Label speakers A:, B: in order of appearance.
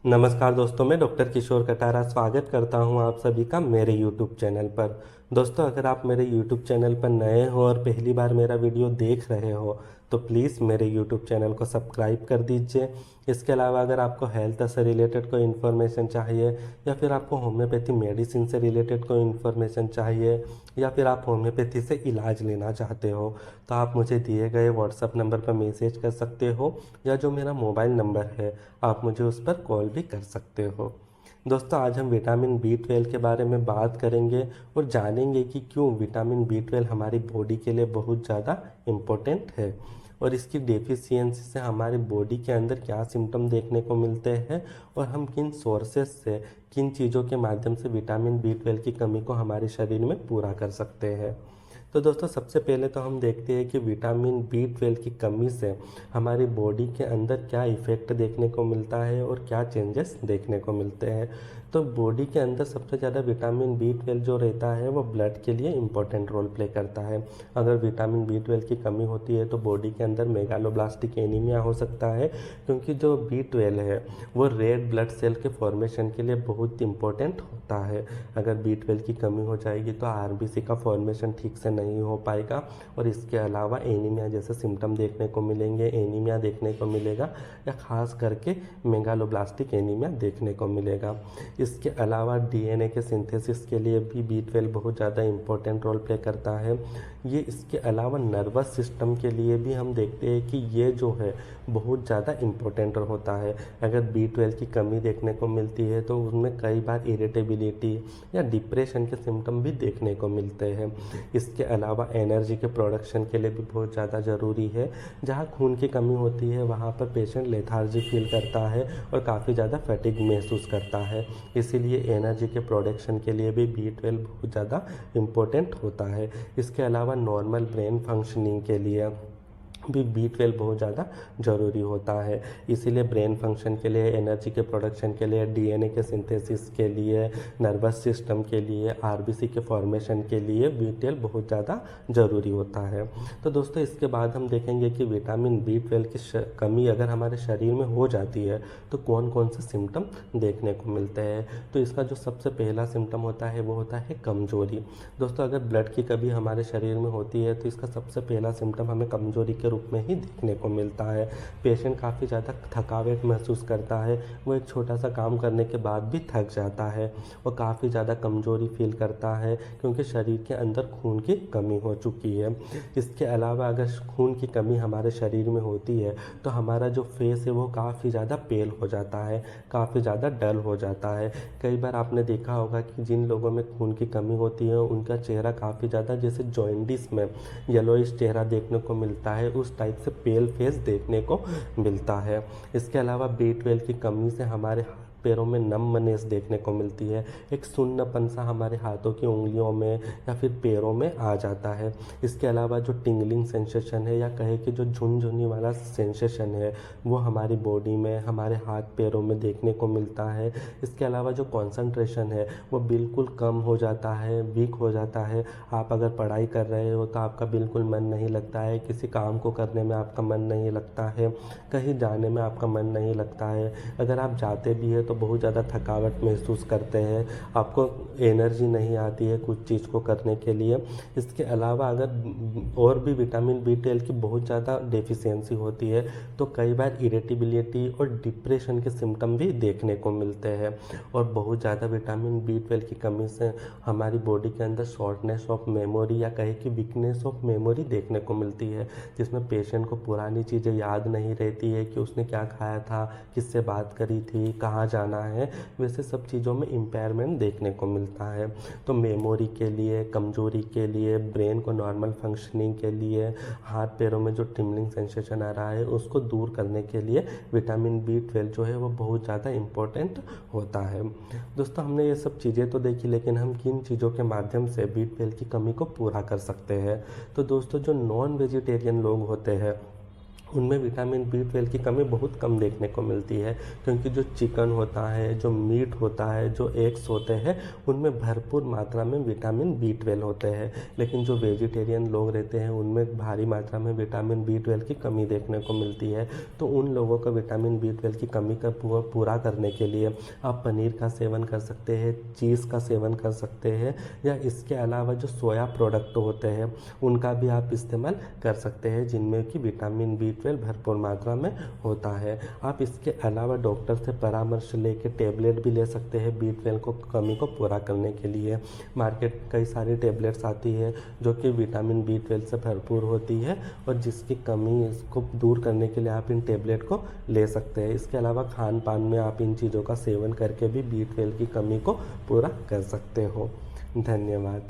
A: नमस्कार दोस्तों, मैं डॉक्टर किशोर कटारा स्वागत करता हूं आप सभी का मेरे यूट्यूब चैनल पर। दोस्तों, अगर आप मेरे यूट्यूब चैनल पर नए हो और पहली बार मेरा वीडियो देख रहे हो तो प्लीज़ मेरे यूट्यूब चैनल को सब्सक्राइब कर दीजिए। इसके अलावा अगर आपको हेल्थ से रिलेटेड कोई इन्फॉर्मेशन चाहिए या फिर आपको होम्योपैथी मेडिसिन से रिलेटेड कोई इन्फॉर्मेशन चाहिए या फिर आप होम्योपैथी से इलाज लेना चाहते हो तो आप मुझे दिए गए व्हाट्सएप नंबर पर मैसेज कर सकते हो या जो मेरा मोबाइल नंबर है आप मुझे उस पर कॉल भी कर सकते हो। दोस्तों, आज हम विटामिन B12 के बारे में बात करेंगे और जानेंगे कि क्यों विटामिन B12 हमारी बॉडी के लिए बहुत ज़्यादा इम्पोर्टेंट है और इसकी डेफिशिएंसी से हमारी बॉडी के अंदर क्या सिम्टम देखने को मिलते हैं और हम किन सोर्सेस से किन चीज़ों के माध्यम से विटामिन B12 की कमी को हमारे शरीर में पूरा कर सकते हैं। तो दोस्तों, सबसे पहले तो हम देखते हैं कि विटामिन B12 की कमी से हमारी बॉडी के अंदर क्या इफ़ेक्ट देखने को मिलता है और क्या चेंजेस देखने को मिलते हैं। तो बॉडी के अंदर सबसे ज़्यादा विटामिन B12 जो रहता है वो ब्लड के लिए इम्पोर्टेंट रोल प्ले करता है। अगर विटामिन B12 की कमी होती है तो बॉडी के अंदर मेगालोब्लास्टिक एनीमिया हो सकता है, क्योंकि जो B12 है वो रेड ब्लड सेल के फॉर्मेशन के लिए बहुत इंपॉर्टेंट होता है। अगर B12 की कमी हो जाएगी तो RBC का फॉर्मेशन ठीक से नहीं हो पाएगा और इसके अलावा एनीमिया जैसे सिम्टम देखने को मिलेंगे, एनीमिया देखने को मिलेगा या खास करके मेगालोब्लास्टिक एनीमिया देखने को मिलेगा। इसके अलावा DNA के सिंथेसिस के लिए भी B12 बहुत ज़्यादा इम्पोर्टेंट रोल प्ले करता है। ये इसके अलावा नर्वस सिस्टम के लिए भी हम देखते हैं कि ये जो है बहुत ज़्यादा इम्पोर्टेंट होता है। अगर B12 की कमी देखने को मिलती है तो उसमें कई बार इरिटेबिलिटी या डिप्रेशन के सिम्टम भी देखने को मिलते हैं। इसके अलावा एनर्जी के प्रोडक्शन के लिए भी बहुत ज़्यादा ज़रूरी है। जहाँ खून की कमी होती है वहाँ पर पेशेंट लेथार्जी फील करता है और काफ़ी ज़्यादा फैटिग महसूस करता है। इसीलिए एनर्जी के प्रोडक्शन के लिए भी B12 बहुत ज़्यादा इम्पोर्टेंट होता है। इसके अलावा नॉर्मल ब्रेन फंक्शनिंग के लिए भी B12 बहुत ज़्यादा ज़रूरी होता है। इसीलिए ब्रेन फंक्शन के लिए, एनर्जी के प्रोडक्शन के लिए, DNA के सिंथेसिस के लिए, नर्वस सिस्टम के लिए, RBC के फॉर्मेशन के लिए B12 बहुत ज़्यादा ज़रूरी होता है। तो दोस्तों, इसके बाद हम देखेंगे कि विटामिन B12 की कमी अगर हमारे शरीर में हो जाती है तो कौन कौन से सिम्टम देखने को मिलते हैं। तो इसका जो सबसे पहला सिम्टम होता है वो होता है कमजोरी। दोस्तों, अगर ब्लड की कमी हमारे शरीर में होती है तो इसका सबसे पहला सिम्टम हमें कमजोरी के रूप में ही देखने को मिलता है। पेशेंट काफ़ी ज़्यादा थकावट महसूस करता है, वो एक छोटा सा काम करने के बाद भी थक जाता है और काफ़ी ज़्यादा कमजोरी फील करता है क्योंकि शरीर के अंदर खून की कमी हो चुकी है। इसके अलावा अगर खून की कमी हमारे शरीर में होती है तो हमारा जो फेस है वो काफ़ी ज़्यादा पेल हो जाता है, काफ़ी ज़्यादा डल हो जाता है। कई बार आपने देखा होगा कि जिन लोगों में खून की कमी होती है उनका चेहरा काफ़ी ज़्यादा जैसे जॉइंटिस में येलोइश चेहरा देखने को मिलता है, उस टाइप से पेल फेस देखने को मिलता है। इसके अलावा B12 की कमी से हमारे पैरों में नमनेस देखने को मिलती है, एक सुन्नपन सा हमारे हाथों की उंगलियों में या फिर पैरों में आ जाता है। इसके अलावा जो टिंगलिंग सेंसेशन है या कहे कि जो झुनझुनी वाला सेंसेशन है वो हमारी बॉडी में, हमारे हाथ पैरों में देखने को मिलता है। इसके अलावा जो कंसंट्रेशन है वो बिल्कुल कम हो जाता है, वीक हो जाता है। आप अगर पढ़ाई कर रहे हो तो आपका बिल्कुल मन नहीं लगता है, किसी काम को करने में आपका मन नहीं लगता है, कहीं जाने में आपका मन नहीं लगता है। अगर आप जाते भी है तो बहुत ज़्यादा थकावट महसूस करते हैं, आपको एनर्जी नहीं आती है कुछ चीज़ को करने के लिए। इसके अलावा अगर और भी विटामिन B12 की बहुत ज़्यादा डेफिशिएंसी होती है तो कई बार इरिटेबिलिटी और डिप्रेशन के सिम्टम भी देखने को मिलते हैं। और बहुत ज़्यादा विटामिन B12 की कमी से हमारी बॉडी के अंदर शॉर्टनेस ऑफ मेमोरी या कहे कि वीकनेस ऑफ मेमोरी देखने को मिलती है, जिसमें पेशेंट को पुरानी चीज़ें याद नहीं रहती है कि उसने क्या खाया था, किससे बात करी थी, कहाँ जाना है, वैसे सब चीज़ों में इम्पेयरमेंट देखने को मिलता है। तो मेमोरी के लिए, कमजोरी के लिए, ब्रेन को नॉर्मल फंक्शनिंग के लिए, हाथ पैरों में जो टिंगलिंग सेंसेशन आ रहा है उसको दूर करने के लिए विटामिन B12 जो है वो बहुत ज़्यादा इम्पोर्टेंट होता है। दोस्तों, हमने ये सब चीज़ें तो देखी, लेकिन हम किन चीज़ों के माध्यम से B12 की कमी को पूरा कर सकते हैं। तो दोस्तों, जो नॉन वेजिटेरियन लोग होते हैं उनमें विटामिन B12 की कमी बहुत कम देखने को मिलती है, क्योंकि जो चिकन होता है, जो मीट होता है, जो एग्स होते हैं, उनमें भरपूर मात्रा में विटामिन B12 होते हैं। लेकिन जो वेजिटेरियन लोग रहते हैं उनमें भारी मात्रा में विटामिन B12 की कमी देखने को मिलती है। तो उन लोगों को विटामिन B12 की कमी का पूरा करने के लिए आप पनीर का सेवन कर सकते हैं, चीज़ का सेवन कर सकते हैं, या इसके अलावा जो सोया प्रोडक्ट होते हैं उनका भी आप इस्तेमाल कर सकते हैं, जिनमें कि विटामिन B12 भरपूर मात्रा में होता है। आप इसके अलावा डॉक्टर से परामर्श लेके टैबलेट भी ले सकते हैं B12 को कमी को पूरा करने के लिए। मार्केट कई सारी टैबलेट्स आती है जो कि विटामिन B12 से भरपूर होती है, और जिसकी कमी इसको दूर करने के लिए आप इन टैबलेट को ले सकते हैं। इसके अलावा खान पान में आप इन चीज़ों का सेवन करके भी B12 की कमी को पूरा कर सकते हो। धन्यवाद।